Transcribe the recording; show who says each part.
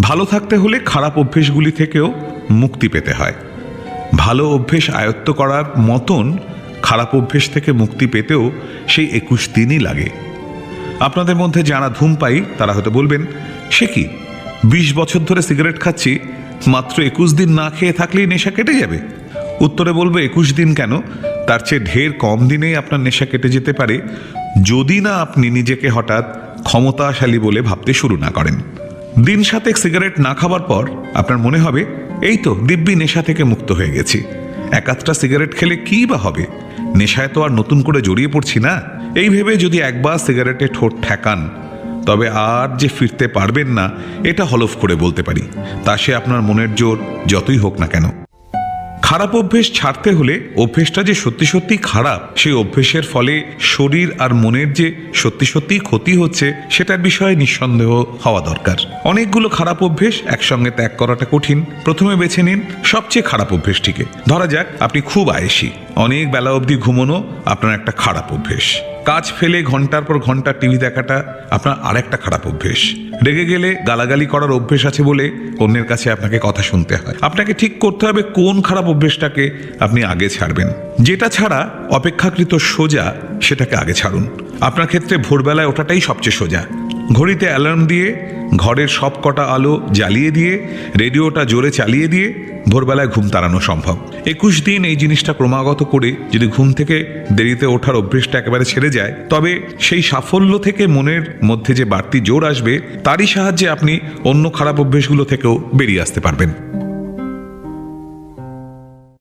Speaker 1: ভালো থাকতে হলে খারাপ অভ্যেসগুলি থেকেও মুক্তি পেতে হয়। ভালো অভ্যেস আয়ত্ত করার মতন খারাপ অভ্যেস থেকে মুক্তি পেতেও সেই 21 দিনই লাগে। আপনাদের মধ্যে যারা ধূমপায়ী তারা হয়তো বলবেন, সে কি 20 বছর ধরে সিগারেট খাচ্ছি, মাত্র 21 দিন না খেয়ে থাকলেই নেশা কেটে যাবে? উত্তরে বলবো 21 দিন কেন, তার চেয়ে ঢের কম দিনেই আপনার নেশা কেটে যেতে পারে, যদি না আপনি নিজেকে হঠাৎ ক্ষমতাশালী বলে ভাবতে শুরু না করেন। দিন 7 সিগারেট না খাবার পর আপনার মনে হবে, এই তো দিব্যি নেশা থেকে মুক্ত হয়ে গেছি, 1-8টা সিগারেট খেলে কী বা হবে, নেশায় তো আর নতুন করে জড়িয়ে পড়ছি না। এই ভেবে যদি একবার সিগারেটে ঠোঁট ঠেকান, তবে আর যে ফিরতে পারবেন না এটা হলফ করে বলতে পারি, তা সে আপনার মনের জোর যতই হোক না কেন। খারাপ অভ্যেস ছাড়তে হলে অভ্যেসটা যে সত্যি সত্যি খারাপ, সেই অভ্যেসের ফলে শরীর আর মনের যে সত্যি সত্যি ক্ষতি হচ্ছে সেটার বিষয়ে নিঃসন্দেহ হওয়া দরকার। অনেকগুলো খারাপ অভ্যেস একসঙ্গে ত্যাগ করাটা কঠিন। প্রথমে বেছে নিন সবচেয়ে খারাপ অভ্যেসটিকে। ধরা যাক আপনি খুব আয়েশি, অনেক বেলা অবধি ঘুমোনো আপনার একটা খারাপ অভ্যেস। কাজ ফেলে ঘন্টার পর ঘন্টা টিভি দেখাটা আপনার আরেকটা খারাপ অভ্যেস। রেগে গেলে গালাগালি করার অভ্যেস আছে বলে অন্যের কাছে আপনাকে কথা শুনতে হয়। আপনাকে ঠিক করতে হবে কোন খারাপ অভ্যেসটাকে আপনি আগে ছাড়বেন। যেটা ছাড়া অপেক্ষাকৃত সোজা সেটাকে আগে ছাড়ুন। আপনার ক্ষেত্রে ভোরবেলায় ওঠাটাই সবচেয়ে সোজা। ঘড়িতে অ্যালার্ম দিয়ে, ঘরের সব কটা আলো জ্বালিয়ে দিয়ে, রেডিওটা জোরে চালিয়ে দিয়ে ভোরবেলায় ঘুম তাড়ানো সম্ভব। 21 দিন এই জিনিসটা ক্রমাগত করে যদি ঘুম থেকে দেরিতে ওঠার অভ্যেসটা একেবারে ছেড়ে যায়, তবে সেই সাফল্য থেকে মনের মধ্যে যে বাড়তি জোর আসবে, তারই সাহায্যে আপনি অন্য খারাপ অভ্যেসগুলো থেকেও বেরিয়ে আসতে পারবেন।